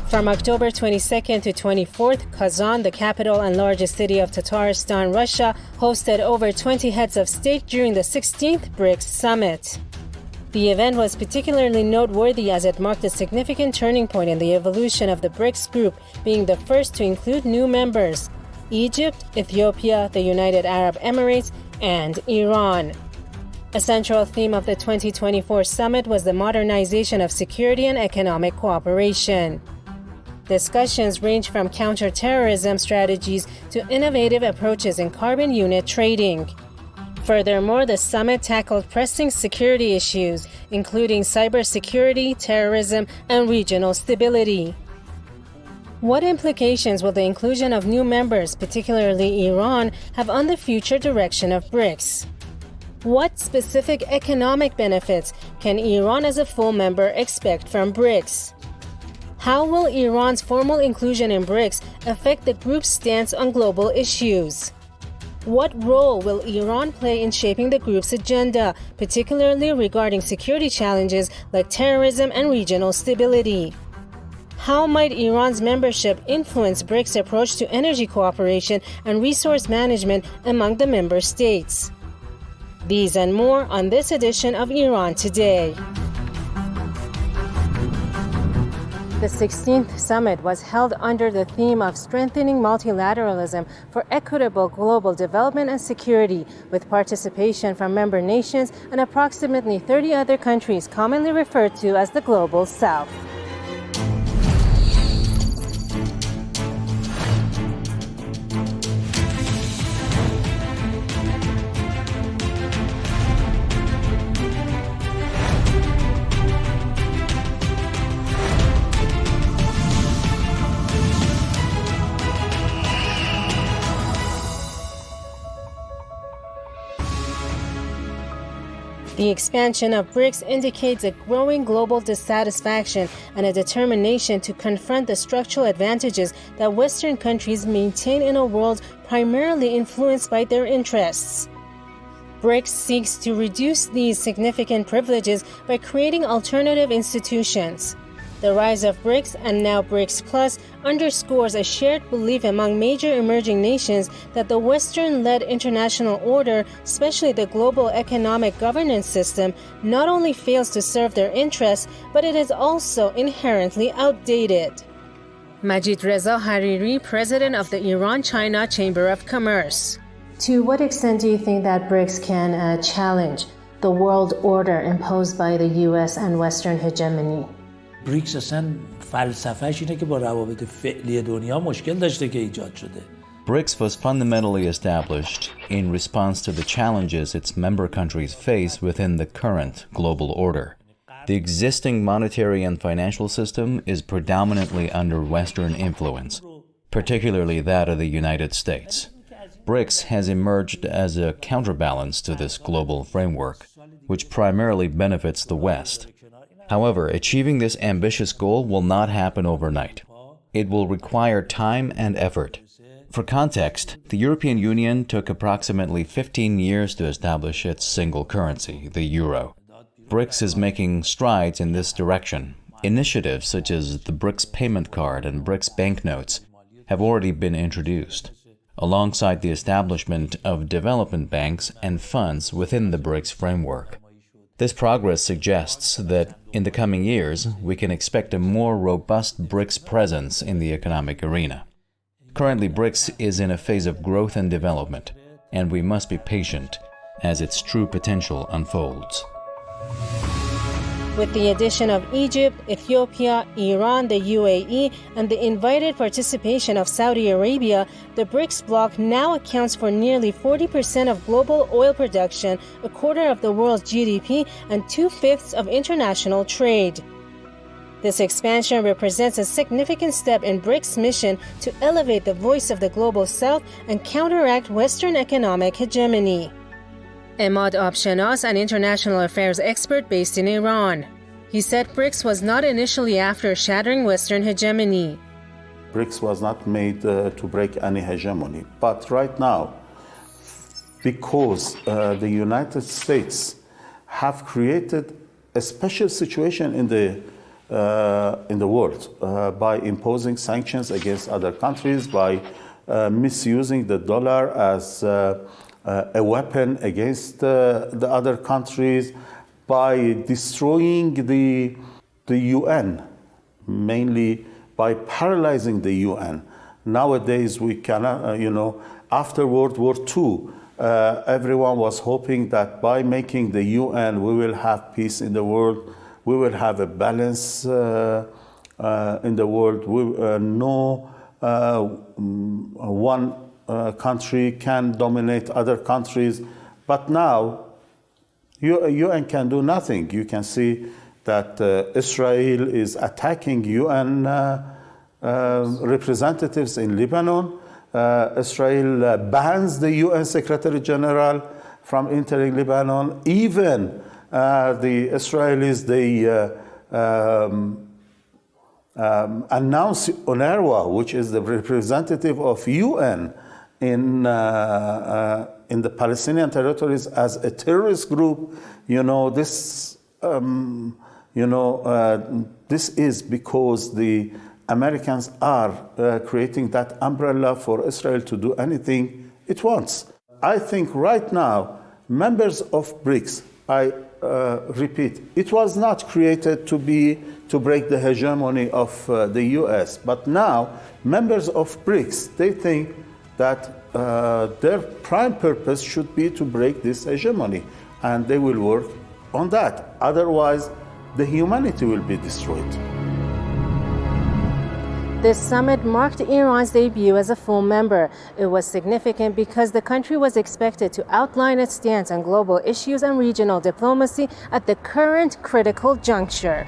From October 22nd to 24th, Kazan, the capital and largest city of Tatarstan, Russia, hosted over 20 heads of state during the 16th BRICS summit. The event was particularly noteworthy as it marked a significant turning point in the evolution of the BRICS group, being the first to include new members: Egypt, Ethiopia, the United Arab Emirates, and Iran. A central theme of the 2024 summit was the modernization of security and economic cooperation. Discussions range from counterterrorism strategies to innovative approaches in carbon unit trading. Furthermore, the summit tackled pressing security issues, including cybersecurity, terrorism, and regional stability. What implications will the inclusion of new members, particularly Iran, have on the future direction of BRICS? What specific economic benefits can Iran as a full member expect from BRICS? How will Iran's formal inclusion in BRICS affect the group's stance on global issues? What role will Iran play in shaping the group's agenda, particularly regarding security challenges like terrorism and regional stability? How might Iran's membership influence BRICS' approach to energy cooperation and resource management among the member states? These and more on this edition of Iran Today. The 16th summit was held under the theme of strengthening multilateralism for equitable global development and security, with participation from member nations and approximately 30 other countries commonly referred to as the Global South. The expansion of BRICS indicates a growing global dissatisfaction and a determination to confront the structural advantages that Western countries maintain in a world primarily influenced by their interests. BRICS seeks to reduce these significant privileges by creating alternative institutions. The rise of BRICS, and now BRICS Plus, underscores a shared belief among major emerging nations that the Western-led international order, especially the global economic governance system, not only fails to serve their interests, but it is also inherently outdated. Majid Reza Hariri, president of the Iran-China Chamber of Commerce. To what extent do you think that BRICS can challenge the world order imposed by the U.S. and Western hegemony? بریکس اصلا فلسفهش اینه که با روابط فعلی دنیا مشکل داشته که ایجاد شده. BRICS was fundamentally established in response to the challenges its member countries face within the current global order. The existing monetary and financial system is predominantly under Western influence, particularly that of the United States. BRICS has emerged as a counterbalance to this global framework, which primarily benefits the West. However, achieving this ambitious goal will not happen overnight. It will require time and effort. For context, the European Union took approximately 15 years to establish its single currency, the euro. BRICS is making strides in this direction. Initiatives such as the BRICS payment card and BRICS banknotes have already been introduced, alongside the establishment of development banks and funds within the BRICS framework. This progress suggests that in the coming years, we can expect a more robust BRICS presence in the economic arena. Currently, BRICS is in a phase of growth and development, and we must be patient as its true potential unfolds. With the addition of Egypt, Ethiopia, Iran, the UAE, and the invited participation of Saudi Arabia, the BRICS bloc now accounts for nearly 40% of global oil production, a quarter of the world's GDP, and 2/5 of international trade. This expansion represents a significant step in BRICS' mission to elevate the voice of the Global South and counteract Western economic hegemony. Emad Abshanas, an international affairs expert based in Iran. He said BRICS was not initially after shattering Western hegemony. BRICS was not made to break any hegemony. But right now, because the United States have created a special situation in the in the world by imposing sanctions against other countries, by misusing the dollar as a weapon against the other countries, by destroying the UN, mainly by paralyzing the UN. Nowadays, we cannot, after World War II, everyone was hoping that by making the UN, we will have peace in the world, we will have a balance in the world. No one country can dominate other countries. But now, UN can do nothing. You can see that Israel is attacking UN representatives in Lebanon. Israel bans the UN Secretary General from entering Lebanon. Even the Israelis, they announce UNRWA, which is the representative of UN in the Palestinian territories, as a terrorist group. This is because the Americans are creating that umbrella for Israel to do anything it wants. I think right now, members of BRICS, I repeat, it was not created to break the hegemony of the US, but now members of BRICS, they think that their prime purpose should be to break this hegemony, and they will work on that. Otherwise, the humanity will be destroyed. This summit marked Iran's debut as a full member. It was significant because the country was expected to outline its stance on global issues and regional diplomacy at the current critical juncture.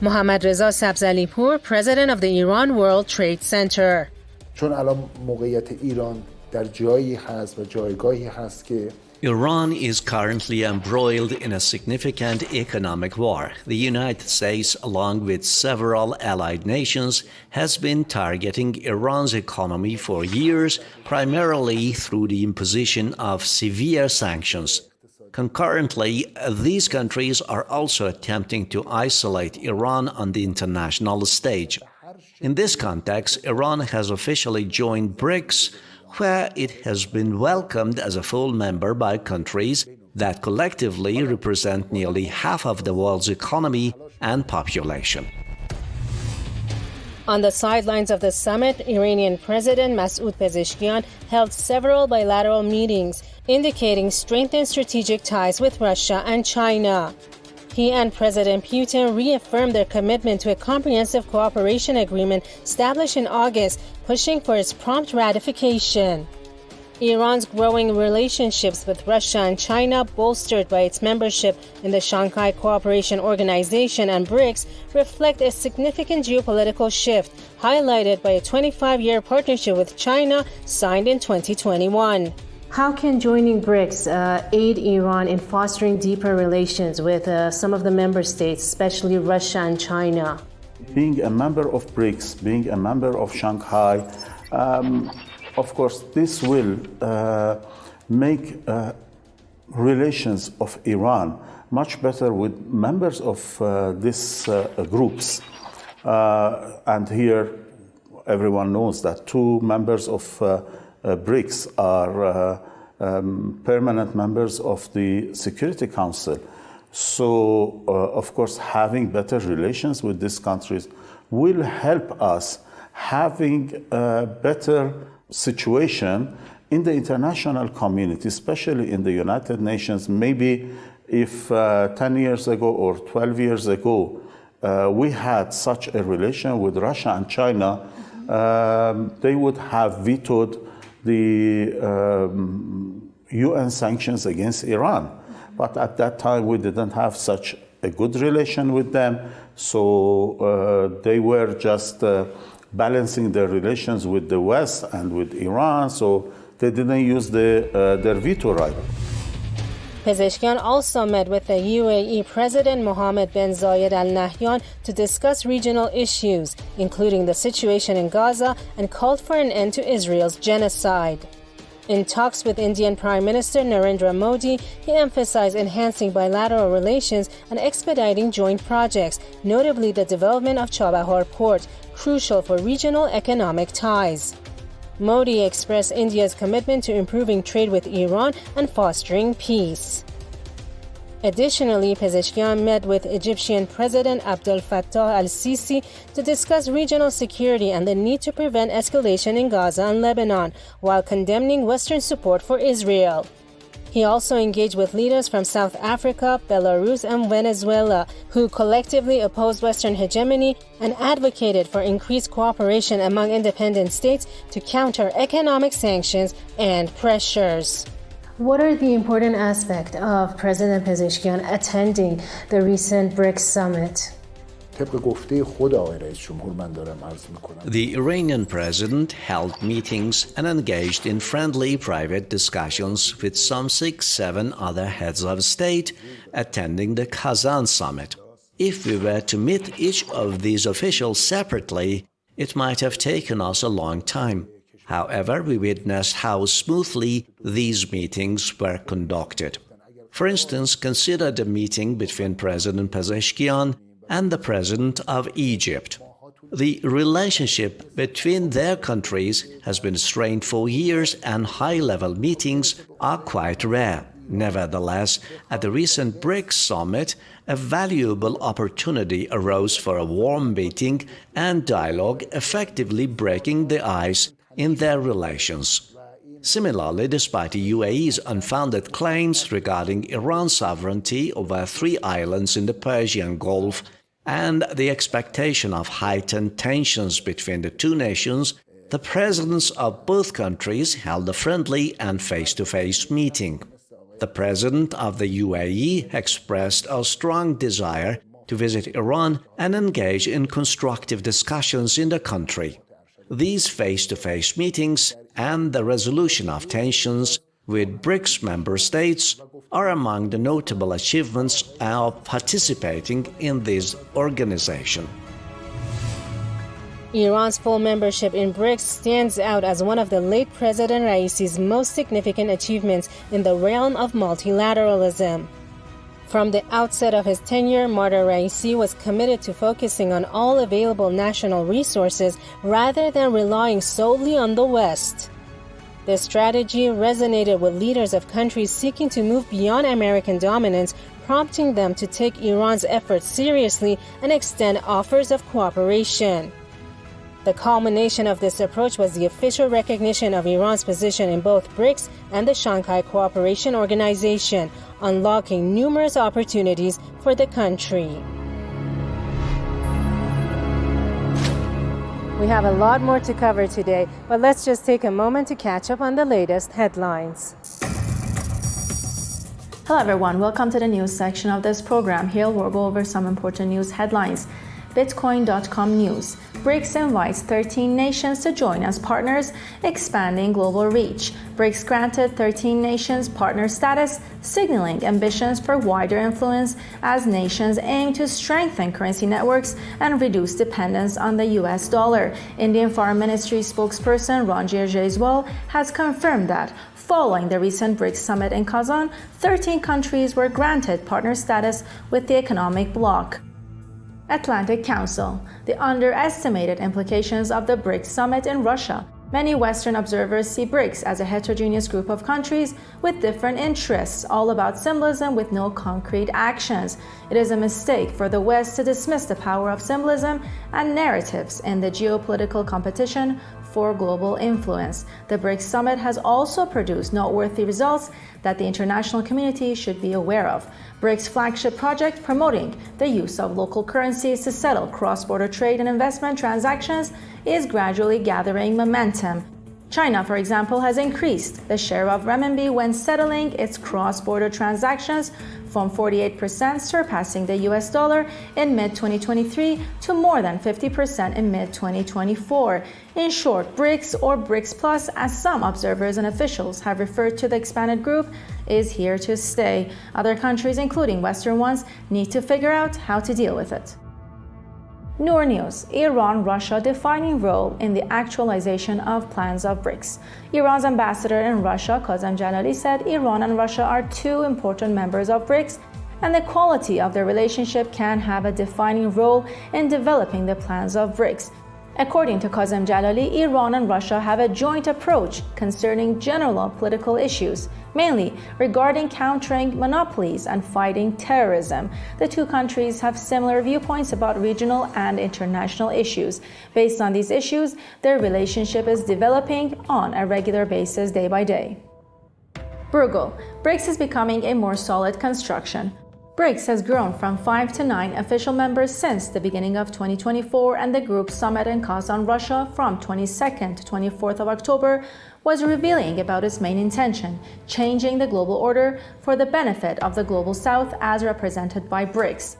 Mohammad Reza Sabzalipour, president of the Iran World Trade Center. چون الان موقعیت ایران در جایی هست و جایگاهی هست که Iran is currently embroiled in a significant economic war. The United States, along with several allied nations, has been targeting Iran's economy for years, primarily through the imposition of severe sanctions. Concurrently, these countries are also attempting to isolate Iran on the international stage. In this context, Iran has officially joined BRICS, where it has been welcomed as a full member by countries that collectively represent nearly half of the world's economy and population. On the sidelines of the summit, Iranian President Masoud Pezeshkian held several bilateral meetings, indicating strengthened strategic ties with Russia and China. He and President Putin reaffirmed their commitment to a comprehensive cooperation agreement established in August, pushing for its prompt ratification. Iran's growing relationships with Russia and China, bolstered by its membership in the Shanghai Cooperation Organization and BRICS, reflect a significant geopolitical shift, highlighted by a 25-year partnership with China signed in 2021. How can joining BRICS aid Iran in fostering deeper relations with some of the member states, especially Russia and China? Being a member of BRICS, being a member of Shanghai, of course, this will make relations of Iran much better with members of these groups. And here, everyone knows that two members of BRICS are permanent members of the Security Council. So, of course, having better relations with these countries will help us having a better situation in the international community, especially in the United Nations. Maybe if 10 years ago or 12 years ago, we had such a relation with Russia and China, they would have vetoed the UN sanctions against Iran. But at that time, we didn't have such a good relation with them. So they were just balancing their relations with the West and with Iran. So they didn't use their veto right. Pezeshkian also met with the UAE President Mohammed bin Zayed Al Nahyan to discuss regional issues, including the situation in Gaza, and called for an end to Israel's genocide. In talks with Indian Prime Minister Narendra Modi, he emphasized enhancing bilateral relations and expediting joint projects, notably the development of Chabahar Port, crucial for regional economic ties. Modi expressed India's commitment to improving trade with Iran and fostering peace. Additionally, Pezeshkian met with Egyptian President Abdel Fattah al-Sisi to discuss regional security and the need to prevent escalation in Gaza and Lebanon, while condemning Western support for Israel. He also engaged with leaders from South Africa, Belarus, and Venezuela, who collectively opposed Western hegemony and advocated for increased cooperation among independent states to counter economic sanctions and pressures. What are the important aspects of President Pezeshkian attending the recent BRICS summit? The Iranian president held meetings and engaged in friendly private discussions with some 6-7 other heads of state attending the Kazan summit. If we were to meet each of these officials separately, it might have taken us a long time. However, we witnessed how smoothly these meetings were conducted. For instance, consider the meeting between President Pezeshkian and the President of Egypt. The relationship between their countries has been strained for years, and high-level meetings are quite rare. Nevertheless, at the recent BRICS summit, a valuable opportunity arose for a warm meeting and dialogue, effectively breaking the ice in their relations. Similarly, despite the UAE's unfounded claims regarding Iran's sovereignty over 3 islands in the Persian Gulf and the expectation of heightened tensions between the two nations, the presidents of both countries held a friendly and face-to-face meeting. The president of the UAE expressed a strong desire to visit Iran and engage in constructive discussions in the country. These face-to-face meetings and the resolution of tensions with BRICS member states are among the notable achievements of participating in this organization. Iran's full membership in BRICS stands out as one of the late President Raisi's most significant achievements in the realm of multilateralism. From the outset of his tenure, Marda Raisi was committed to focusing on all available national resources rather than relying solely on the West. This strategy resonated with leaders of countries seeking to move beyond American dominance, prompting them to take Iran's efforts seriously and extend offers of cooperation. The culmination of this approach was the official recognition of Iran's position in both BRICS and the Shanghai Cooperation Organization, unlocking numerous opportunities for the country. We have a lot more to cover today, but let's just take a moment to catch up on the latest headlines. Hello everyone, welcome to the news section of this program. Here we'll go over some important news headlines. Bitcoin.com news. BRICS invites 13 nations to join as partners, expanding global reach. BRICS granted 13 nations partner status, signaling ambitions for wider influence as nations aim to strengthen currency networks and reduce dependence on the US dollar. Indian Foreign Ministry spokesperson Ranjit Jaiswal has confirmed that following the recent BRICS summit in Kazan, 13 countries were granted partner status with the economic bloc. Atlantic Council. The underestimated implications of the BRICS summit in Russia. Many Western observers see BRICS as a heterogeneous group of countries with different interests, all about symbolism with no concrete actions. It is a mistake for the West to dismiss the power of symbolism and narratives in the geopolitical competition for global influence. The BRICS summit has also produced noteworthy results that the international community should be aware of. BRICS flagship project promoting the use of local currencies to settle cross-border trade and investment transactions is gradually gathering momentum. China, for example, has increased the share of renminbi when settling its cross-border transactions from 48%, surpassing the US dollar in mid-2023, to more than 50% in mid-2024. In short, BRICS, or BRICS Plus, as some observers and officials have referred to the expanded group, is here to stay. Other countries, including Western ones, need to figure out how to deal with it. Noor News: Iran-Russia defining role in the actualization of plans of BRICS. Iran's ambassador in Russia, Qasem Jalali, said Iran and Russia are two important members of BRICS, and the quality of their relationship can have a defining role in developing the plans of BRICS. According to Qasem Jalali, Iran and Russia have a joint approach concerning general political issues, mainly regarding countering monopolies and fighting terrorism. The two countries have similar viewpoints about regional and international issues. Based on these issues, their relationship is developing on a regular basis day by day. Bruegel: BRICS is becoming a more solid construction. BRICS has grown from 5 to 9 official members since the beginning of 2024, and the group summit in Kazan, Russia from 22nd to 24th of October was revealing about its main intention, changing the global order for the benefit of the Global South as represented by BRICS.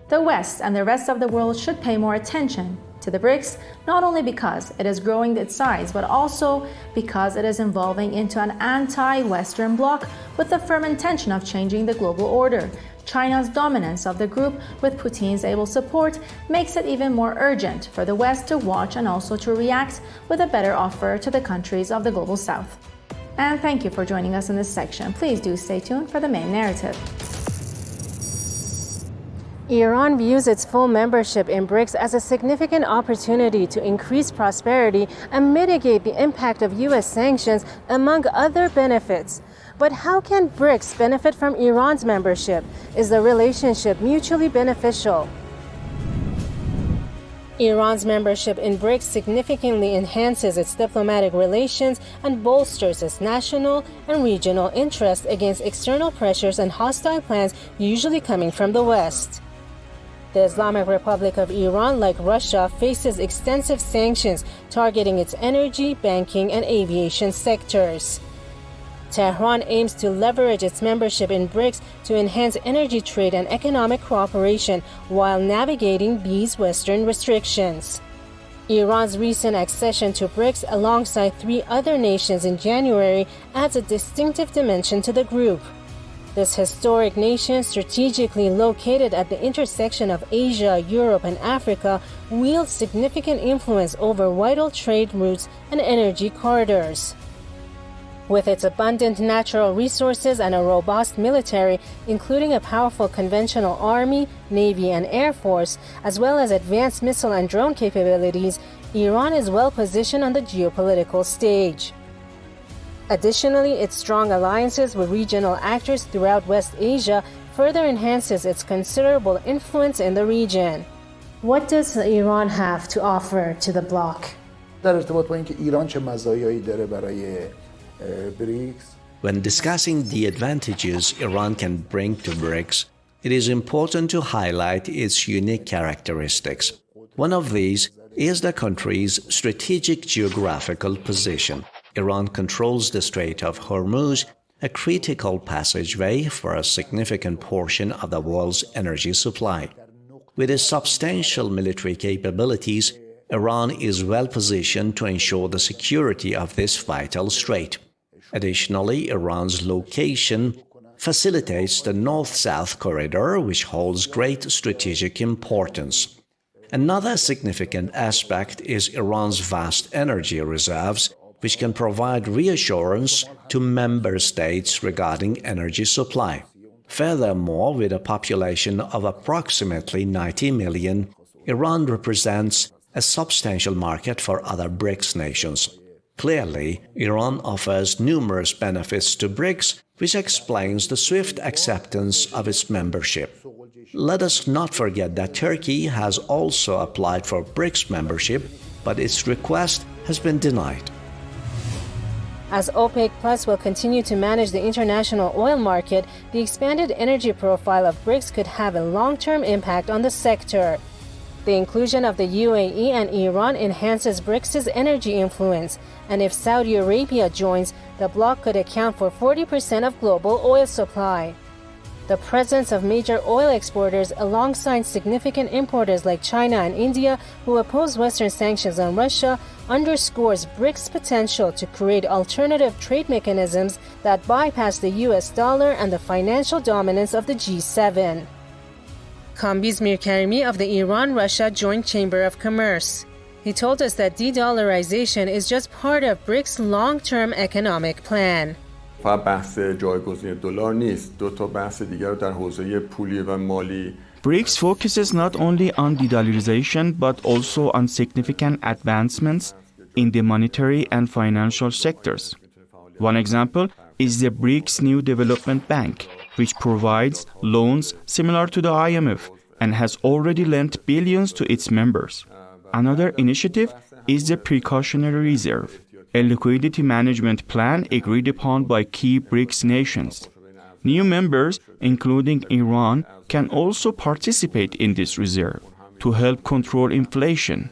The West and the rest of the world should pay more attention to the BRICS, not only because it is growing its size, but also because it is evolving into an anti-Western bloc with the firm intention of changing the global order. China's dominance of the group, with Putin's able support, makes it even more urgent for the West to watch and also to react with a better offer to the countries of the Global South. And thank you for joining us in this section. Please do stay tuned for the main narrative. Iran views its full membership in BRICS as a significant opportunity to increase prosperity and mitigate the impact of U.S. sanctions, among other benefits. But how can BRICS benefit from Iran's membership? Is the relationship mutually beneficial? Iran's membership in BRICS significantly enhances its diplomatic relations and bolsters its national and regional interests against external pressures and hostile plans usually coming from the West. The Islamic Republic of Iran, like Russia, faces extensive sanctions targeting its energy, banking, and aviation sectors. Tehran aims to leverage its membership in BRICS to enhance energy trade and economic cooperation while navigating these Western restrictions. Iran's recent accession to BRICS alongside 3 other nations in January adds a distinctive dimension to the group. This historic nation, strategically located at the intersection of Asia, Europe, and Africa, wields significant influence over vital trade routes and energy corridors. With its abundant natural resources and a robust military, including a powerful conventional army, navy, and air force, as well as advanced missile and drone capabilities, Iran is well positioned on the geopolitical stage. Additionally, its strong alliances with regional actors throughout West Asia further enhances its considerable influence in the region. What does Iran have to offer to the bloc? در ارتباط با اینکه ایران چه مزایایی داره برای BRICS. When discussing the advantages Iran can bring to BRICS, it is important to highlight its unique characteristics. One of these is the country's strategic geographical position. Iran controls the Strait of Hormuz, a critical passageway for a significant portion of the world's energy supply. With its substantial military capabilities, Iran is well positioned to ensure the security of this vital strait. Additionally, Iran's location facilitates the north-south corridor, which holds great strategic importance. Another significant aspect is Iran's vast energy reserves, which can provide reassurance to member states regarding energy supply. Furthermore, with a population of approximately 90 million, Iran represents a substantial market for other BRICS nations. Clearly, Iran offers numerous benefits to BRICS, which explains the swift acceptance of its membership. Let us not forget that Turkey has also applied for BRICS membership, but its request has been denied. As OPEC Plus will continue to manage the international oil market, the expanded energy profile of BRICS could have a long-term impact on the sector. The inclusion of the UAE and Iran enhances BRICS' energy influence, and if Saudi Arabia joins, the bloc could account for 40% of global oil supply. The presence of major oil exporters alongside significant importers like China and India, who oppose Western sanctions on Russia, underscores BRICS' potential to create alternative trade mechanisms that bypass the US dollar and the financial dominance of the G7. Kambiz Mirkarimi of the Iran-Russia Joint Chamber of Commerce. He told us that de-dollarization is just part of BRICS' long-term economic plan. فقط بحث جایگزین دلار نیست، دو تا بحث دیگر رو در حوزه پولی و مالی. BRICS focuses not only on de-dollarization but also on significant advancements in the monetary and financial sectors. One example is the BRICS New Development Bank, which provides loans similar to the IMF and has already lent billions to its members. Another initiative is the Precautionary Reserve, a liquidity management plan agreed upon by key BRICS nations. New members, including Iran, can also participate in this reserve to help control inflation.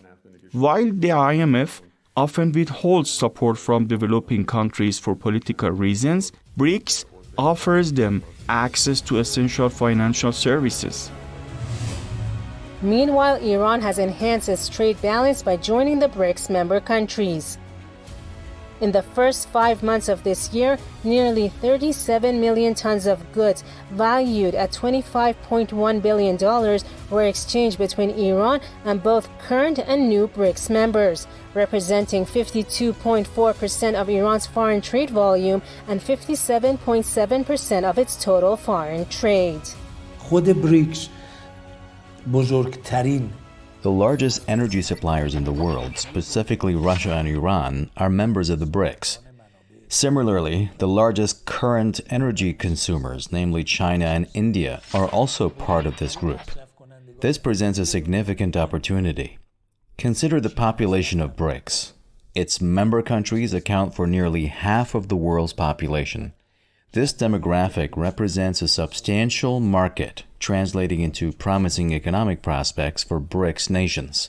While the IMF often withholds support from developing countries for political reasons, BRICS offers them access to essential financial services. Meanwhile, Iran has enhanced its trade balance by joining the BRICS member countries. In the first 5 months of this year, nearly 37 million tons of goods valued at $25.1 billion were exchanged between Iran and both current and new BRICS members, representing 52.4% of Iran's foreign trade volume and 57.7% of its total foreign trade. خود بریکس بزرگترین The largest energy suppliers in the world, specifically Russia and Iran, are members of the BRICS. Similarly, the largest current energy consumers, namely China and India, are also part of this group. This presents a significant opportunity. Consider the population of BRICS. Its member countries account for nearly half of the world's population. This demographic represents a substantial market, translating into promising economic prospects for BRICS nations.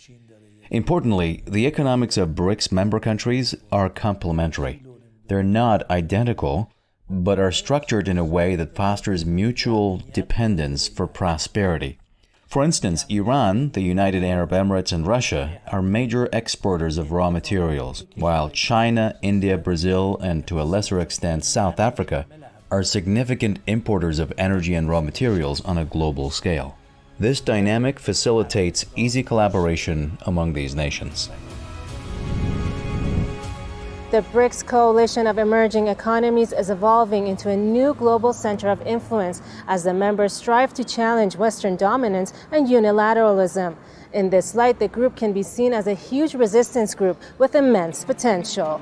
Importantly, the economics of BRICS member countries are complementary. They're not identical, but are structured in a way that fosters mutual dependence for prosperity. For instance, Iran, the United Arab Emirates, and Russia are major exporters of raw materials, while China, India, Brazil, and to a lesser extent South Africa are significant importers of energy and raw materials on a global scale. This dynamic facilitates easy collaboration among these nations. The BRICS coalition of emerging economies is evolving into a new global center of influence as the members strive to challenge Western dominance and unilateralism. In this light, the group can be seen as a huge resistance group with immense potential.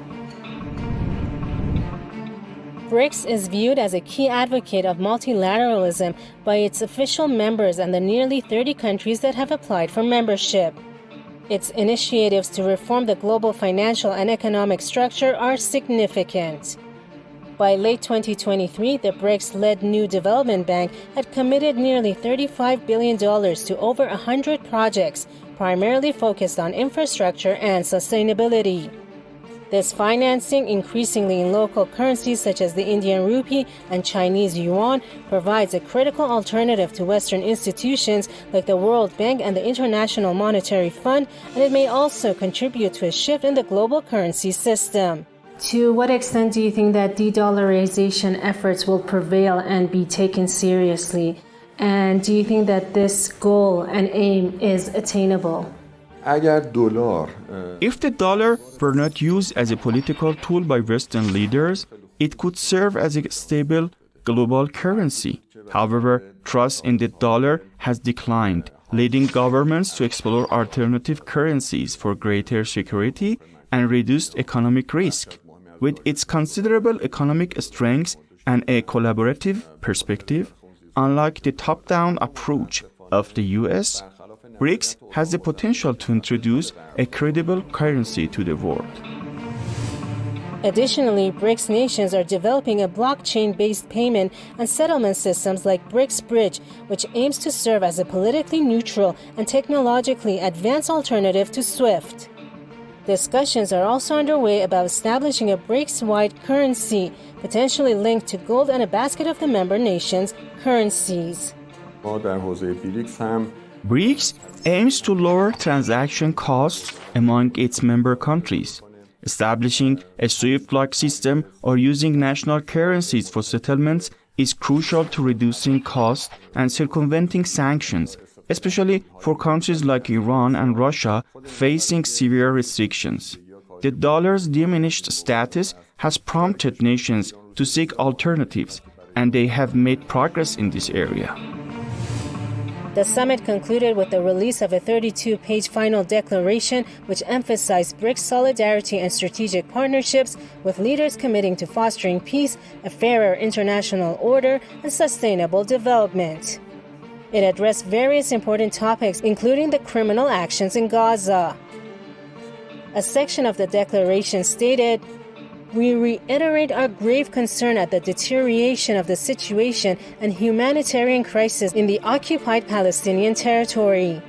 BRICS is viewed as a key advocate of multilateralism by its official members and the nearly 30 countries that have applied for membership. Its initiatives to reform the global financial and economic structure are significant. By late 2023, the BRICS-led New Development Bank had committed nearly $35 billion to over 100 projects, primarily focused on infrastructure and sustainability. This financing, increasingly in local currencies such as the Indian rupee and Chinese yuan, provides a critical alternative to Western institutions like the World Bank and the International Monetary Fund, and it may also contribute to a shift in the global currency system. To what extent do you think that de-dollarization efforts will prevail and be taken seriously? And do you think that this goal and aim is attainable? If the dollar were not used as a political tool by Western leaders, it could serve as a stable global currency. However, trust in the dollar has declined, leading governments to explore alternative currencies for greater security and reduced economic risk. With its considerable economic strengths and a collaborative perspective, unlike the top-down approach of the US, BRICS has the potential to introduce a credible currency to the world. Additionally, BRICS nations are developing a blockchain-based payment and settlement systems like BRICS Bridge, which aims to serve as a politically neutral and technologically advanced alternative to SWIFT. Discussions are also underway about establishing a BRICS-wide currency, potentially linked to gold and a basket of the member nations' currencies. BRICS aims to lower transaction costs among its member countries. Establishing a SWIFT-like system or using national currencies for settlements is crucial to reducing costs and circumventing sanctions especially for countries like Iran and Russia facing severe restrictions. The dollar's diminished status has prompted nations to seek alternatives, and they have made progress in this area. The summit concluded with the release of a 32-page final declaration which emphasized BRICS solidarity and strategic partnerships, with leaders committing to fostering peace, a fairer international order, and sustainable development. It addressed various important topics, including the criminal actions in Gaza. A section of the declaration stated, "We reiterate our grave concern at the deterioration of the situation and humanitarian crisis in the occupied Palestinian territory.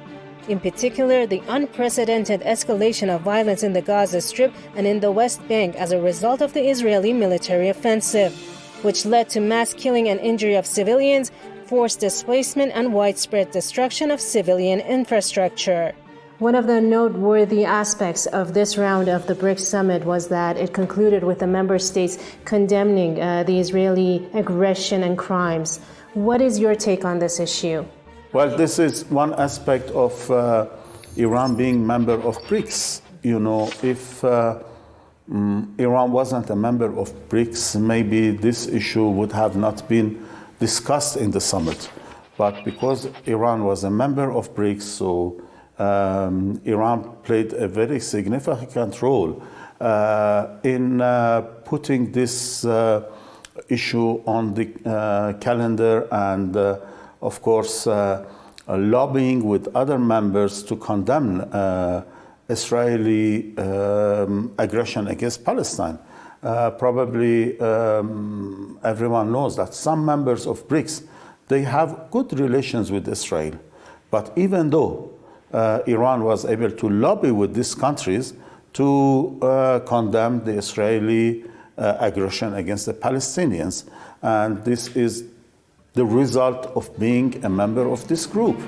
In particular, the unprecedented escalation of violence in the Gaza Strip and in the West Bank as a result of the Israeli military offensive, which led to mass killing and injury of civilians, forced displacement, and widespread destruction of civilian infrastructure." One of the noteworthy aspects of this round of the BRICS summit was that it concluded with the member states condemning the Israeli aggression and crimes. What is your take on this issue? Well, this is one aspect of Iran being member of BRICS. You know, if Iran wasn't a member of BRICS, maybe this issue would have not been discussed in the summit. But because Iran was a member of BRICS, so Iran played a very significant role in putting this issue on the calendar and, of course, lobbying with other members to condemn Israeli aggression against Palestine. Probably everyone knows that some members of BRICS, they have good relations with Israel. But even though Iran was able to lobby with these countries to condemn the Israeli aggression against the Palestinians. And this is the result of being a member of this group.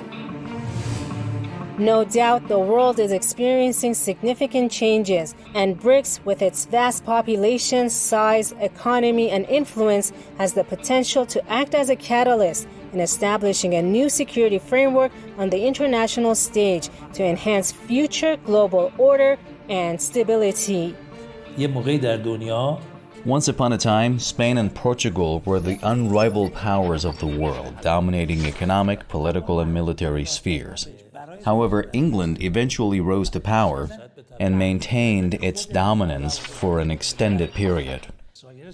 No doubt the world is experiencing significant changes, and BRICS, with its vast population, size, economy, and influence, has the potential to act as a catalyst in establishing a new security framework on the international stage to enhance future global order and stability. Once upon a time, Spain and Portugal were the unrivaled powers of the world, dominating economic, political, and military spheres. However, England eventually rose to power and maintained its dominance for an extended period.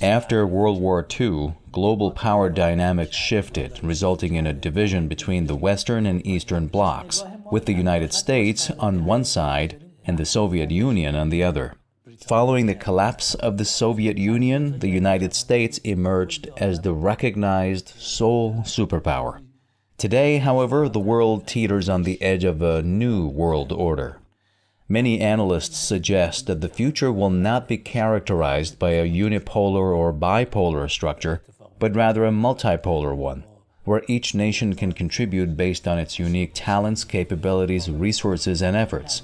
After World War II, global power dynamics shifted, resulting in a division between the Western and Eastern blocs, with the United States on one side and the Soviet Union on the other. Following the collapse of the Soviet Union, the United States emerged as the recognized sole superpower. Today, however, the world teeters on the edge of a new world order. Many analysts suggest that the future will not be characterized by a unipolar or bipolar structure, but rather a multipolar one, where each nation can contribute based on its unique talents, capabilities, resources, and efforts.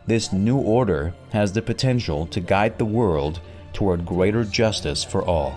This new order has the potential to guide the world toward greater justice for all.